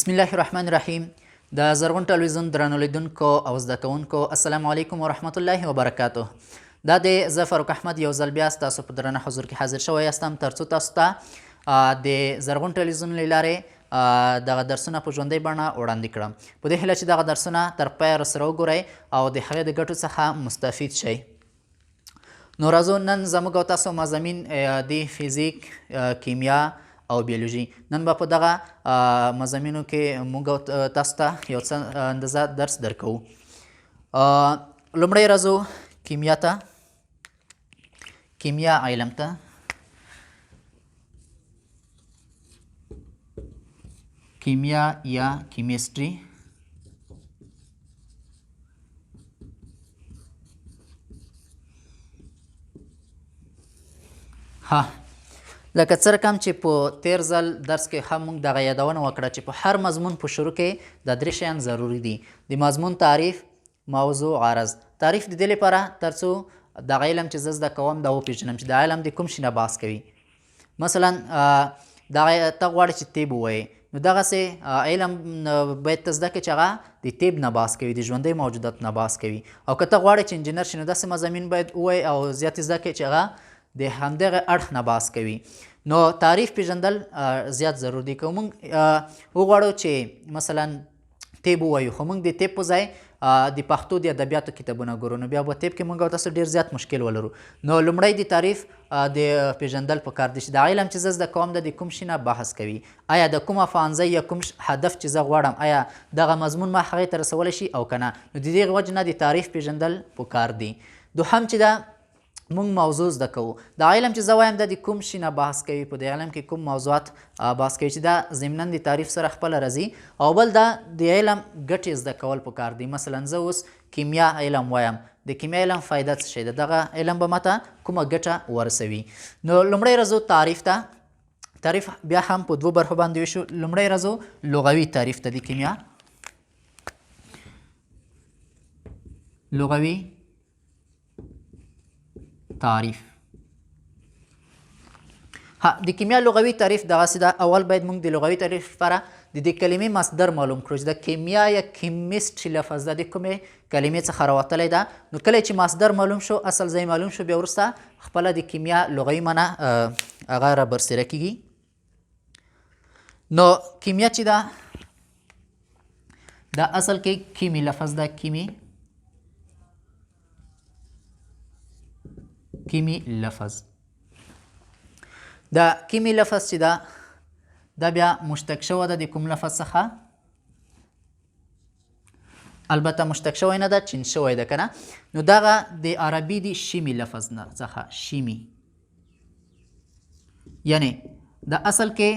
بسم الله الرحمن الرحیم. د زرغون تلویزیون درنو لیدونکو او زده کوونکو السلام علیکم ورحمت الله وبرکاته. دا د زه فاروق احمد یو ځل بیا ستاسو په درنه حضور کې حاضر شوی یاستم ترڅو تاسو ته د زرغون تلویزیون له لارې دغه درسونه په ژوندۍ بڼه وړاندې کړم. په دې هیله چې دغه درسونه تر پایه راسره وګورئ او د هغې د ګټو څخه مستفید شئ. نو راځو نن زموږ او تاسو مضامین د فزیک، کیمیا او بیولوژي. نن به په دغه مضامینو کې موږ او تاسو ته یو څه اندازه درس درکوو. لومړی راځو کیمیا ته، کیمیا علم ته. کیمیا یا کیمستري لکه څه رقم چې په تیر ځل درس کې هم موږ دغه یادونه وکړه چې په هر مضمون په شروع کې دا درې شیان ضروري دي. د مضمون تعریف، موضوع، غرض. تعریف د دې لپاره تر څو دغه علم چې زه زده کوم دا وپېژنم چې دا علم د کوم شي نه بحث کوي. مثلا دغه ته غواړې چې طب ووایې، نو دغسې علم باید ته زده کړې چې هغه د طب نه بحث کوي، د ژوندۍ موجوداتو نه بحث کوي. او که ته غواړې چې انجینر شې نو داسې مضامین باید ووایې او زیات زده کړې چې هغه د همدغه اړخ نه بحث کوي. نو تعریف پیژندل زیات ضرور دي. که موږ وغواړو چې مثلا طب ووایو خو موږ د طب په ځای د پښتو د ادبیاتو کتابونه ګورو، نو بیا به طب کې موږ او تاسو ډېر زیات مشکل ولرو. نو لومړی د تعریف د پیژندل پکار دي چې د علم چې زه زده کوم د کوم شي نه بحث کوي. آیا د کومه ښوونځی یا کوم هدف چې زه غواړم آیا دغه مضمون ما هغې ته رسولی شي او که نه. نو د دې وجې نه د تعریف پیژندل پکار دي. دوهم چې ده مونږ موضوع زده کوو. دا علم چې زه وایم دا د کوم شي نه بحث کوي، په دې علم کې کوم موضوعات بحث کوي چې دا ضمنا د تعریف سره خپله راځي. او بل دا د علم ګټې زده کول پکار دي. مثلا زه اوس کیمیا علم وایم، د کیمیا علم فایده څه شی ده، دغه علم به ماته کومه ګټه ورسوي. نو لومړی راځو تعریف ته. تعریف بیا هم په دوو برخو باندې وشو. لومړی راځو لغوي تعریف ته د کیمیا. لغوي تعریف. د کیمیا لغوي تعریف دغسې ده. اول باید موږ د لغوي تعریف لپاره د دې کلمې مصدر معلوم کړو چې د کیمیا یا کیمسټري لفظ ده د کومې کلمې څخه راوتلی ده. نو کله چې مصدر معلوم شو، اصل ځای معلوم شو، بیا وروسته خپله د کیمیا لغوي معنی هغه را برسېره کېږي. نو کیمیا چې ده دا اصل کې کیمي لفظ ده. کیمی لفظ. دا کیمی لفظ چې ده دا بیا مشتق شوی ده د کوم لفظ څخه؟ البته مشتق شوی نه ده، چین شوی ده که نه. نو دغه د عربي د شیمی لفظ نه څخه شیمی، یعنی د اصل کې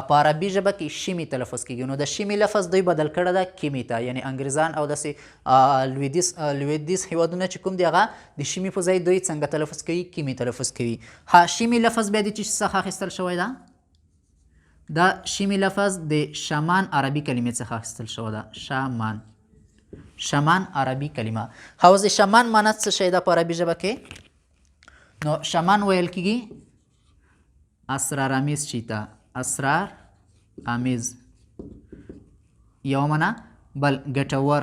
په عربي ژبه کې شیمی تلفظ کېږي. نو د شیمی لفظ دوی بدل کړی ده کیمی ته، یعنی انګریزان او داسې لویدیځ هېوادونه چې کوم دی هغه د شیمی په ځای دوی څنګه تلفظ کوي؟ کیمی تلفظ کوي. شیمی لفظ بیا د څه څخه اخیستل شوی ده؟ دا شیمی لفظ د شمان عربي کلمې څخه اخیستل شوی ده. شمان، شمان عربي کلمه. اوس د شمان معنی څه شی ده په عربي ژبه کې؟ نو شمان ویل کېږي اسرارآمیز شي ته. اسرار آمیز یو معنی، بل ګټور،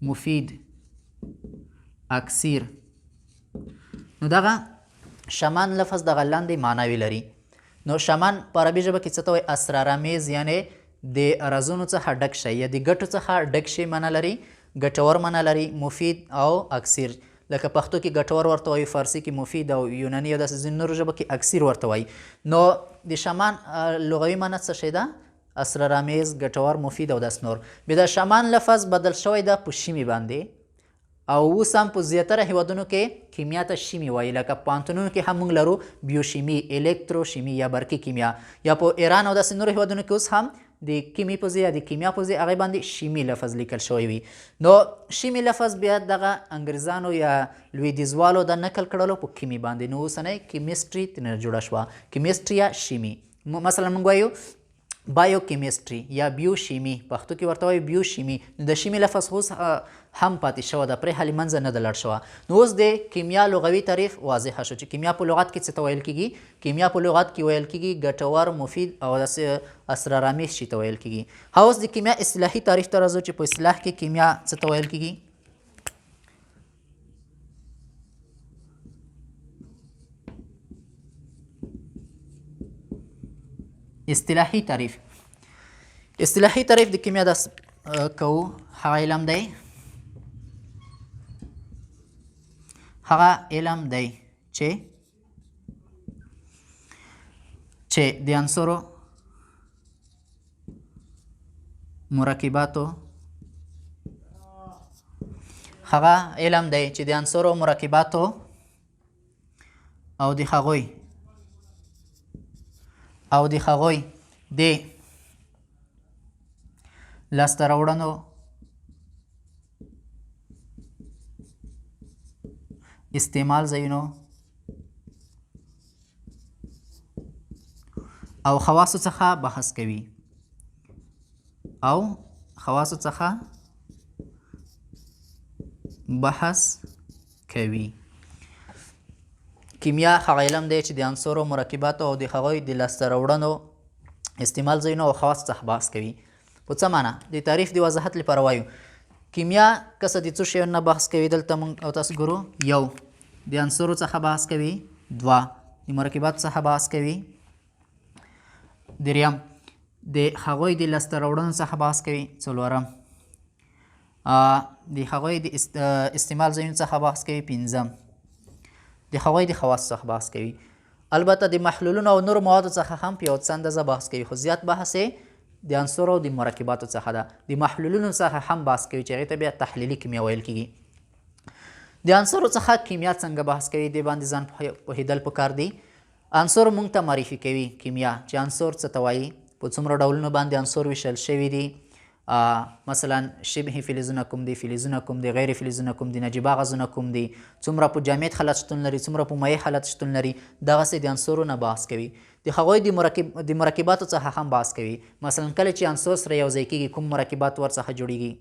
مفید، اکثیر. نو دغه شمان لفظ دغه لاندې معناوې لري. نو شمان په عربي ژبه کې څه ته وایي؟ اسرارآمیز، یعنی د رازونو څخه ډک شی یا د ګټو څخه ډک شی معنی لري، ګټور معنی لري، مفید او اکثیر. لکه پښتو کې ګټور ورته وایي، فارسي کې مفید، او یوناني او داسې ځینو نورو ژبو کې اکثیر ورته وایي. نو د شمان لغوي معنی څه شی ده؟ اسرارآمیز، ګټور، مفید او داسې نور. بیا د شمان لفظ بدل شوی ده په شیمي باندې، او اوس هم په زیاتره هیوادونو کې کیمیا ته شیمي وایي. لکه پوهنتونونو کې هم موږ لرو بیوشیمي، الکتروشیمي یا برقي کیمیا. یا په ایران او داسې نورو هیوادونو کې اوس هم د کیمی په ځای یا د کیمیا په ځای هغې باندې شیمي لفظ لیکل شوی وي. نو شیمي لفظ بیا دغه انګریزانو یا لویدیځوالو د نقل کړلو په کیمي باندې. نو اوسنۍ کیمسټري ترېنه جوړه شوه، کیمسټري یا شیمي. مثلا موږ وایو بایوکیمستري یا بیوشیمي، پښتو کې ورته وایي بیوشیمي. نو د شیمي لفظ اوس هم پاتې شوی ده، پرې هلې منځه نه ده لاړ شوه. نو اوس د کیمیا لغوي تعریف واضحه شو چې کیمیا په لغت کې څه ته ویل کېږي. کیمیا په لغت کې ویل کېږي ګټور، مفید او داسې اسرارآمیز شي ته ویل کېږي. اوس د کیمیا اصطلاحي تعریف ته راځو چې په اصطلاح کې کیمیا څه ته ویل کېږي. اصطلاحي تعریف د کیمیا داس کوو. هغه علم دی چې د عنصرو مرکباتو او د هغوی د لاسته راوړنو استعمال ځایونو او خواصو څخه بحث کوي. کیمیا هغه علم دی چې د عنصرو مرکباتو او د هغوی د لاسته راوړنو استعمال ځایونو او خواص څخه بحث کوي. په څه معنا؟ د تعریف د وضاحت لپاره وایو کیمیا کسه د څو شیانو نه بحث کوي. دلته موږ او تاسو ګورو، یو د عنصرو څخه بحث کوي، دوه د مرکباتو څخه بحث کوي، دریم د هغوی د لاسته راوړنو څخه بحث کوي، څلورم د هغوی د استعمال ځایونو څخه بحث کوي، پنځم د هغوی د خواصو څخه بحث کوي. البته د محلولونو او نورو موادو څخه هم په یو څه اندازه بحث کوي، خو زیات بحث یې د عنصرو او د مرکباتو څخه ده. د محلولونو څخه هم بحث کوي چې هغې ته بیا تحلیلي کیمیا ویل کېږي. د عنصرو څخه کیمیا څنګه بحث کوي، دې باندې ځان پوهېدل پکار دي. عنصر موږ ته معرفي کوي کیمیا چې عنصر څه ته وایي، په څومره ډولونو باندې عنصر ویشل شوي دي. مثلا شبه فلزونه کوم دي، فلزونه کوم دي، غیر فلزونه کوم دي، نجیبه غازونه کوم دي، څومره په جامد حالت شتون لري، څومره په مایع حالت شتون لري. دغسې د عنصرو نه بحث کوي. د هغوی د مرکباتو څخه هم بحث کوي. مثلا کله چې عنصر سره یو ځای کېږي کوم مرکبات ورڅخه جوړیږي.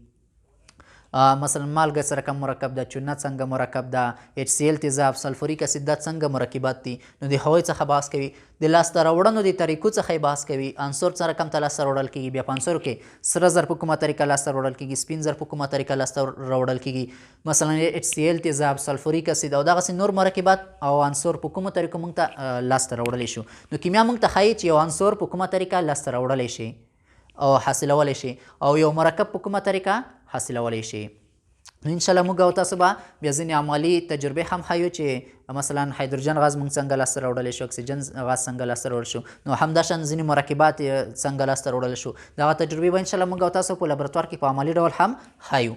مثلا مالګه سره کوم مرکب ده، چونه څنګه مرکب ده، HCl تیزاب، سلفوریک اسید دا څنګه مرکبات دي. نو د هغوی څخه بحث کوي. د لاسته راوړنو د طریقو څخه یې بحث کوي. عنصر سره کوم ته لاسته راوړل کېږي. بیا په عنصرو کې سره زر په کومه طریقه لاسته راوړل کېږي، سپین زر په کومه طریقه لاسته راوړل کېږي. مثلا HCl تیزاب، سلفوریک اسید او دغسې نور مرکبات او عنصر په کومو طریقو موږ ته لاسته راوړلی شو. نو کیمیا موږ ته ښایي چې یو عنصر په کومه طریقه لاسته راوړلی شي او حاصلولی شي، او یو مرکب په کومه طریقه حاصلولی شي. نو انشاءالله موږ او تاسو به بیا ځینې عملي تجربې هم ښایو چې مثلا هایدروجن غاز موږ څنګه لاسته راوړلی شو، اکسیجن غاز څنګه لاسته راوړل شو، نو همداشان ځینې مرکبات څنګه لاسته راوړل شو. دغه تجربې به انشاءالله موږ او تاسو په لابراتوار کې په عملي ډول هم ښایو.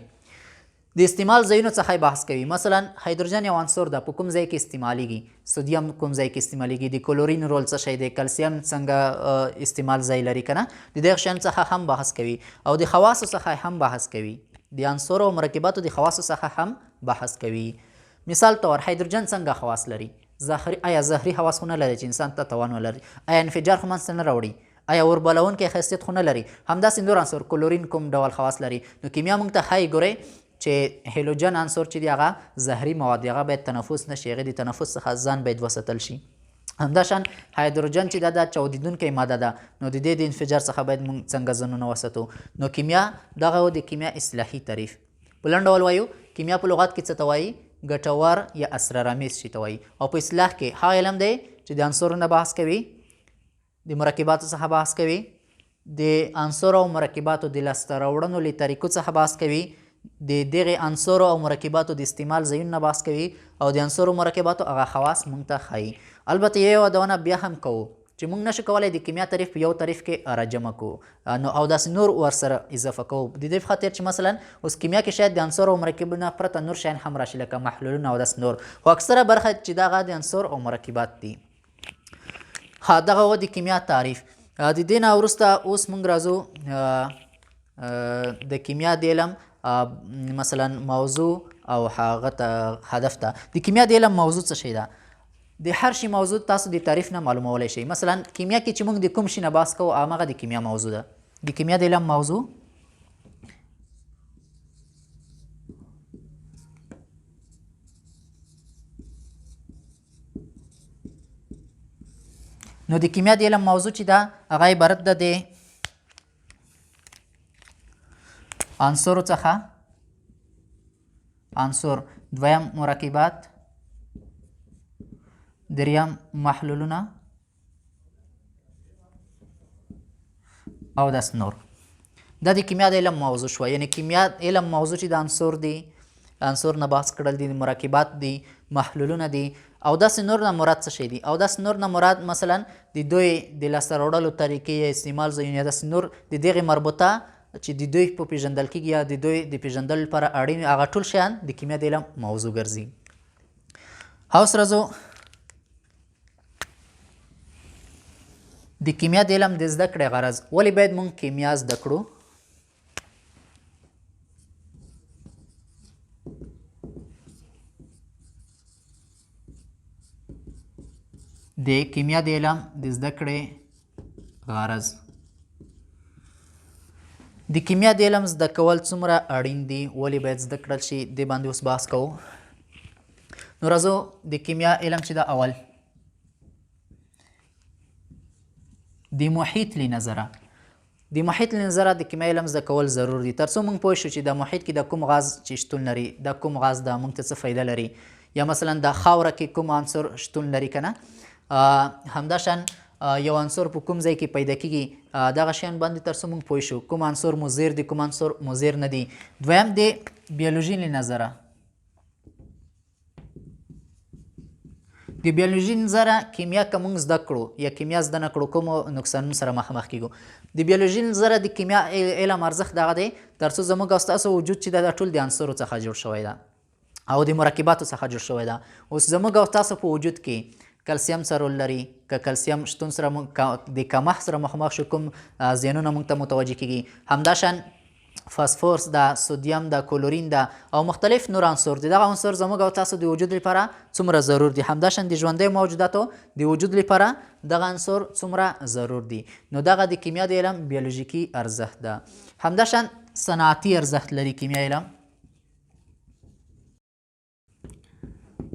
د استعمال ځایونو څخه بحث کوي. مثلا هایدروجن یو عنصر ده، په کوم ځای کې استعمالیږي، سودیم کوم ځای کې استعمالیږي، د کلورین رول څه شی دی، کلسیم څنګه استعمال ځای لري که نه. د دغه شیانو څخه هم بحث کوي او د خواصو څخه هم بحث کوي. د عنصرو او مرکباتو د خواصو څخه هم بحث کوي. مثال طور هایدروجن څنګه خواص لري؟ آیا زهري خواص خو نه لري چې انسان ته توان ولري؟ آیا انفجار خو منځته نه راوړي؟ آیا اوربلونکی خاصیت خو نه لري؟ همداسې نور عنصر کلورین کوم ډول خواص لري؟ نو کیمیا موږ ته ښایي ګورئ چې هیلوجن عنصر چې دی هغه زهري مواد دی، هغه باید تنفس نه شي، هغې د تنفس څخه ځان باید وساتل شي. همداشان هایدروجن چې دا چاودیدونکی ماده ده، نو د دې د انفجار څخه باید موږ څنګه ځانونه وساتو. نو کیمیا دغه د کیمیا اصطلاحي تعریف. په لنډ ډول وایو کیمیا په لغت کې څه ته وایي؟ ګټور یا اسرارآمیز شي ته وایي. او په اصطلاح کې هغه علم دی چې د عنصرو نه بحث کوي، د مرکباتو څخه بحث کوي، د عنصرو او مرکباتو د لاسته راوړنو له طریقو څخه بحث کوي، د دغې عنصرو او مرکباتو د استعمال ځایونو نه بحث کوي، او د عنصرو مرکباتو هغه خواص موږ ته ښایي. البته یو یادونه بیا هم کوو چې موږ نشو کولی د کیمیا تعریف په یو تعریف کې راجمع کوو او داسې نور ورسره اضافه کوو، د دې په خاطر چې مثلا اوس کیمیا کې شاید د عنصرو او مرکبونو پرته نور شیان هم راشي لکه محلولونه او داسې نور، خو اکثره برخه چې دغه د عنصر او مرکبات دي. دغه و د کیمیا تعریف. د دې نه وروسته اوس موږ راځو د کیمیا د علم مثلا موضوع او هغه هدف ته. د کیمیا د علم موضوع څه شی ده؟ د هر شي موضوع تاسو د تعریف نه معلومولی شئ. مثلا کیمیا کې چې موږ د کوم شي نه بحث کوو همغه د کیمیا موضوع ده. د کیمیا د علم موضوع نو د کیمیا د علم موضوع چې ده هغه عبارت ده د عنصرو څخه. عنصر دویم مرکبات، دریم محلولونه او داس نور. دا د کیمیا د علم موضوع شوه. یعنی کیمیا علم موضوع چې د عنصر دی، عنصر نه بحث کړل دي، مرکبات دي، محلولونه دي او داسې نور نه مراد څه شی دي. او داسې نور نه مراد مثلا د دوی د لاسته راوړلو طریقې یا استعمال ځایونه یا داسې نور د دغې مربوطه چې د دوی په پیژندل کېږي یا د دوی د پیژندلو لپاره اړین هغه ټول شیان د کیمیا د علم موضوع ګرځي. اوس راځو د کیمیا د علم د زده کړې غرض. ولې باید موږ کیمیا زده کړو؟ د کیمیا د علم د زده کړې غرض. د کیمیا د علم زده کول څومره اړین دي، ولې باید زده کړل شي، دې باندې اوس بحث کوو. نو راځو د کیمیا علم چې ده اول د محیط له نظره. د محیط له نظره د کیمیا علم زده کول ضرور دي تر څو موږ پوه شو چې د محیط کې د کوم غاز چې شتون لري، د کوم غاز ده موږ ته څه فایده لري، یا مثلا د خاوره کې کوم عنصر شتون لري که نه، همداشان یو عنصر په کوم ځای کې پیدا کېږي، دغه شیان باندې تر څو موږ پوه شو کوم عنصر مضر دی کوم عنصر مضر نه دی. دویم د بیولوژي له نظره. د بیولوژي نظره کیمیا که موږ زده کړو یا کیمیا زده نه کړو کومو نقصانونو سره مخامخ کېږو. د بیولوژي نظره د کیمیا علم ارزښت دغه دی تر څو زموږ او ستاسو وجود چې دا ټول د عنصرو څخه جوړ شوی ده او د مرکباتو څخه جوړ شوی ده. اوس زموږ او ستاسو په وجود کې کلسیم سره رول لري، که کلسیم شتون سره د کمښت سره مخامخ شو کوم زیانونه موږ ته متوجه کېږي. همداشان فاسفورس ده، سودیم ده، کلورین ده او مختلف نور عنصر دي. دغه عنصر زموږ او تاسو د وجود لپاره څومره ضرور دي، همداشان د ژوندیو موجوداتو د وجود لپاره دغه عنصر څومره ضرور دي. نو دغه د کیمیا د علم بیولوژیکي ارزښت ده. همداشان صنعتي ارزښت لري کیمیا علم.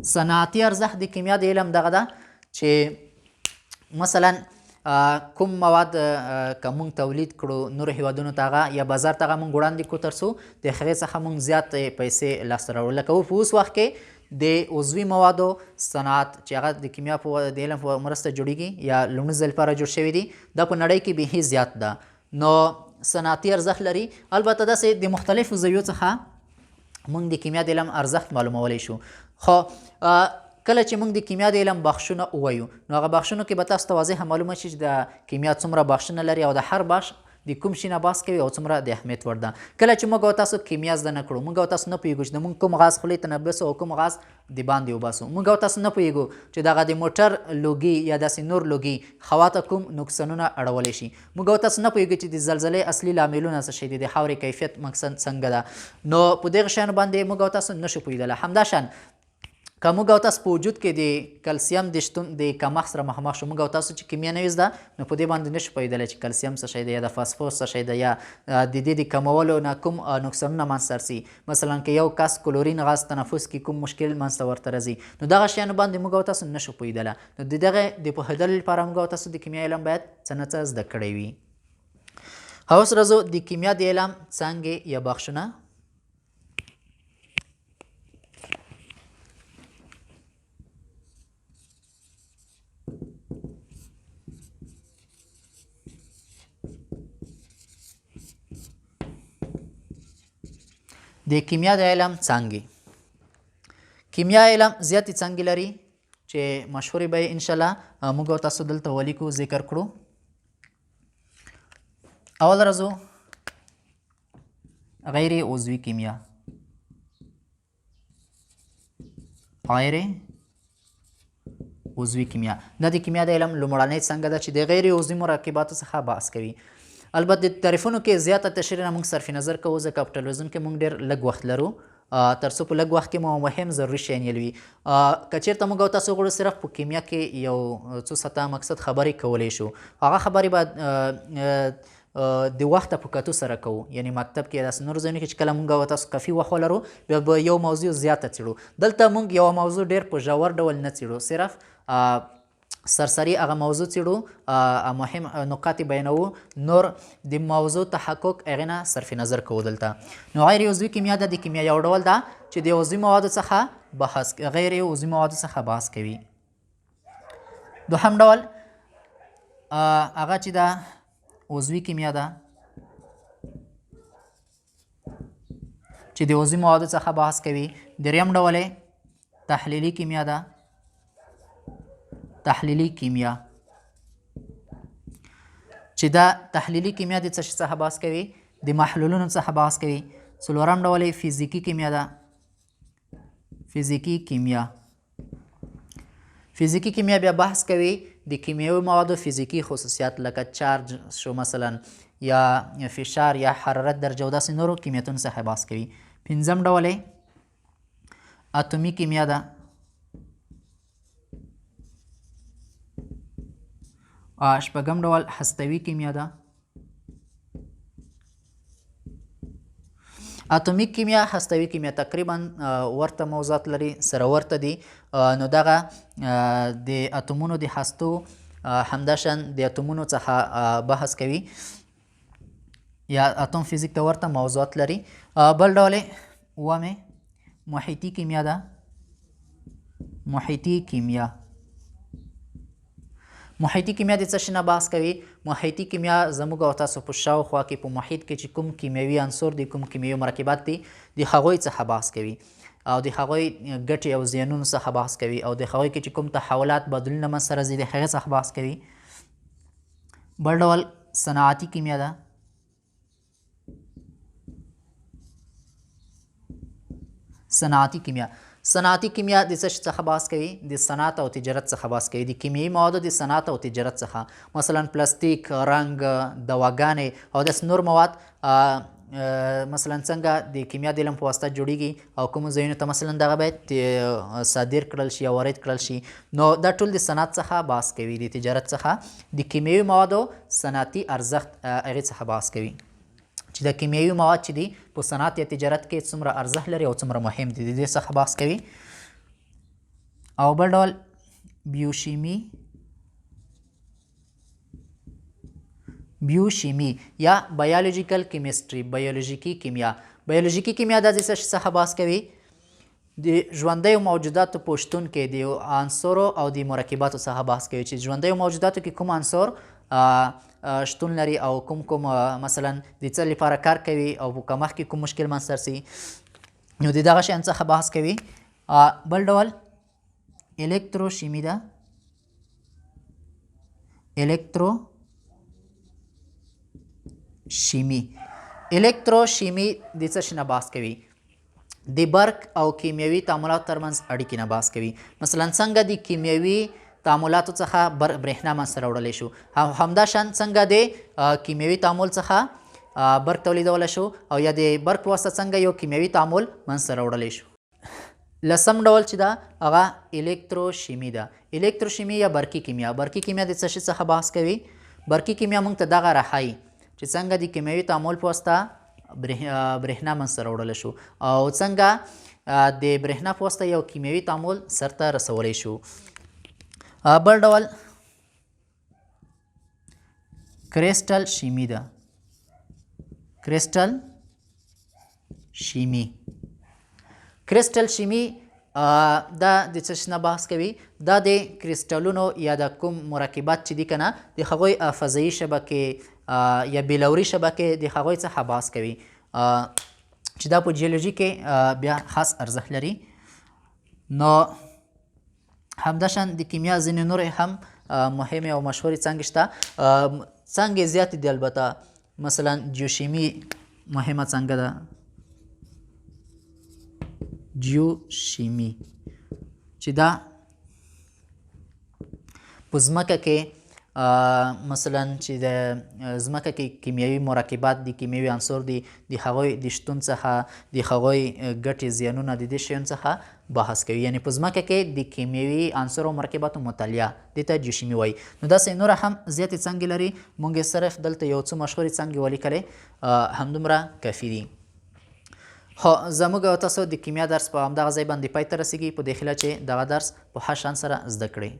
صنعتي ارزښت د کیمیا د علم دغه ده چې مثلا کوم مواد که موږ تولید کړو نورو هیوادونو ته هغه یا بازار ته هغه موږ وړاندې کړو تر څو د هغې څخه موږ زیات پیسې لاسته راوړو. لکه په اوس وخت کې د عضوي موادو صنعت چې هغه د کیمیا په د علم په مرسته جوړیږي یا لومړي ځل لپاره جوړ شوي دي، دا په نړۍ کې بیخي زیات ده. نو صنعتي ارزښت لري. البته داسې د مختلفو زاویو څخه موږ د کیمیا د علم ارزښت معلومولی شو. خو کله چې موږ د کیمیا د علم بخشونه ووایو نو هغه بخشونو کې به تاسو ته واضحه معلومه شي چې د کیمیا څومره بخشونه لري او د هر بخش د کوم شي نه بحث کوي او څومره د اهمیت وړ ده. کله چې موږ او تاسو کیمیا زده نه کړو موږ او تاسو نه پوهېږو چې د موږ کوم غاز خولې ته نه باسو او کوم غاز د باندې وباسو. موږ او تاسو نه پوهېږو چې دغه د موټر لوګي یا داسې نور لوګي هوا ته کوم نقصانونه اړولی شي. موږ او تاسو نه پوهېږو چې د زلزلې اصلي لاملونه څه شي دي، د خاورې کیفیت مقصد څنګه ده. نو په دغه شیانو باندې موږ او تاسو نشو پوهېدلی. همداشان که موږ او تاسو په وجود کې د کلسیم د شتون د کمښت سره مخامخ شو، موږ او تاسو چې کیمیا نه وي زده نو په دې باندې نشو پوهېدلی چې کلسیم څه شی دی یا د فاسفورس څه شی دی یا د دې د کمولو نه کوم نقصانونه منځته رسي. مثلا که یو کس کلورین غاز تنفس کې کوم مشکل منځته ورته راځي نو دغه شیانو باندې موږ او تاسو نشو پوهېدلی. نو د دغه د پوهېدلو لپاره موږ او تاسو د کیمیا علم باید څه نه څه زده کړی وي. اوس راځو د کیمیا د علم څانګې یا بخشونه. د کیمیا د علم څانګې. کیمیا علم زیاتې څانګې لري چې مشهورې به یې انشاءالله موږ او تاسو دلته ولیکو ذکر کړو. اول راځو غیر عضوي کیمیا. غیر عضوي کیمیا دا د کیمیا د علم لومړنۍ څانګه ده چې د غیر عضوي مرکباتو څخه بحث کوي. البته د تعریفونو کې زیاته تشریح نه موږ صرف نظر کوو ځکه په تلویزیون کې موږ ډېر لږ وخت لرو تر څو په لږ وخت کې مو مهم ضروري شیان یې وي. که چېرته موږ او تاسو غواړو صرف په کیمیا کې یو څو سطح مقصد خبرې کولی شو، هغه خبرې به د وخته په کتو سره کوو. یعنې مکتب کې داسې نورو ځایونو کې چې کله موږ او تاسو کافي وخت ولرو بیا به یو موضوع زیاته څېړو. دلته موږ یوه موضوع ډېر په ژور ډول نه څېړو، صرف سرسري هغه موضوع څېړو، مهم نکات یې بیانوو، نور د موضوع تحقق هغې نه صرف نظر کوو دلته. نو غیر عضوي کیمیا د کیمیا یو ډول ده چې د عضوي موادو څخه غیر عضوي موادو څخه بحث کوي. دوهم ډول هغه چې ده عضوي کیمیا ده چې د عضوي موادو څخه بحث کوي. دریم ډول تحلیلي کیمیا ده. تحلیلي کیمیا چې دا تحلیلي کیمیا د څه شي څخه بحث کوي؟ د محلولونو څخه بحث کوي. څلورم ډول فزیکي کیمیا ده. فزیکي کیمیا فزیکي کیمیا بیا بحث کوي د کیمیاوي موادو فزیکي خصوصیات لکه چارج شو مثلا یا فشار یا حرارت درجه او داسې نورو کیمیتونو څخه بحث کوي. پنځم ډول اتومي کیمیا ده. شپږم ډول هستوي کیمیا ده. اتومیک کیمیا هستوي کیمیا تقریبا ورته موضوعات لري، سره ورته دي. نو دغه د اتومونو د هستو همداشان د اتومونو څخه بحث کوي یا اتوم فزیک ته ورته موضوعات لري. بل ډول اوومې محیطي کیمیا ده. محیطي کیمیا محیطي کیمیا د څه شي نه بحث کوي؟ محیطي کیمیا زموږ او تاسو په شاوخوا کې په محیط کې چې کوم کیمیاوي عنصر دي، کوم کیمیاوي مرکبات دي، د هغوی څخه بحث کوي او د هغوی ګټې او زیانونو څخه بحث کوي او د هغوی کې چې کوم تحولات بدلونونه منځته راځي د هغې څخه بحث کوي. بل ډول صنعتي کیمیا ده. صنعتي کیمیا صنعتي کیمیا د څه شي څخه بحث کوي؟ د صنعت او تجارت څخه بحث کوي، د کیمیاوي موادو د صنعت او تجارت څخه، مثلا پلاستیک، رنګ، دواګانې او داسې نور مواد مثلا څنګه د کیمیا د علم په واسطه جوړیږي او کومو ځایونو ته مثلا دغه باید صادر کړل شي یا وارد کړل شي. نو دا ټول د صنعت څخه بحث کوي، د تجارت څخه، د کیمیاوي موادو صنعتي ارزښت هغې څخه بحث کوي چې د کیمیاوي مواد چې دي په صنعت یا تجارت کې څومره ارزښت لري او څومره مهم دي، د دې څخه بحث کوي. او بل ډول بیوشیمي یا بایولوژیکل کیمستري، بیولوژیکي کیمیا. بیولوژیکي کیمیا د څه شي څخه بحث کوي؟ د ژوندیو موجوداتو په شتون کې د عنصرو او د مرکباتو څخه بحث کوي چې ژوندیو موجوداتو کې کوم عنصر شتون لري او کوم مثلا د څه لپاره کار کوي او په کمښت کې کوم مشکل منځته رسي، نو د دغه شیانو څخه بحث کوي. بل ډول الکتروشیمي ده. الکتروشیمي د څه شي نه بحث کوي؟ د برق او کیمیاوي تعاملاتو ترمنځ اړیکې نه بحث کوي. مثلا څنګه د کیمیاوي تعاملاتو څخه برېښنا منځته راوړلی شو، همداشان څنګه د کیمیاوي تعامل څخه برق تولیدولی شو او یا د برق په واسطه څنګه یو کیمیاوي تعامل منځته راوړلی شو. لسم ډول چې ده هغه الکتروشیمي ده. الکتروشیمي یا برقي کیمیا. برقي کیمیا د څه شي څخه بحث کوي؟ برقي کیمیا موږ ته دغه راښایي چې څنګه د کیمیاوي تعامل په واسطه برېښنا منځته راوړلی شو او څنګه د برېښنا په واسطه یو کیمیاوي تعامل سرته رسولی شو. بل ډول کریسټل شیمي ده. کریسټل شیمي دا د څه شي نه بحث کوي؟ دا د کریسټلونو یا د کوم مرکبات چې دي که نه د هغوی فضایي شبکې یا بیلوري شبکې د هغوی څخه بحث کوي چې دا په جیولوژي کې بیا خاص ارزښت لري. نو همداشان د کیمیا ځینې نورې هم مهمې او مشهورې څانګې شته. څانګې زیاتې دي البته، مثلا جیوشیمي مهمه څانګه ده. جیوشیمي چې دا په ځمکه کې مثلا چې د ځمکه کې کیمیاوي مرکبات دي، کیمیاوي عنصر دي، د هغوی د شتون څخه د هغوی ګټې زیانونه د دې شیانو څخه بحث کوي. یعنې په ځمکه کې د کیمیاوي عنصرو او مرکباتو مطالعه دې ته جیوشیمي وایي. نو داسې نوره هم زیاتې څانګې لري، موږ یې صرف دلته یو څه مشهورې څانګې ولیکلې، همدومره کافي دي. خو زموږ او تاسو د کیمیا درس په همدغه ځای باندې پای ته رسیږي، په دې هیله چې دغه درس په ښه شان سره زده کړئ.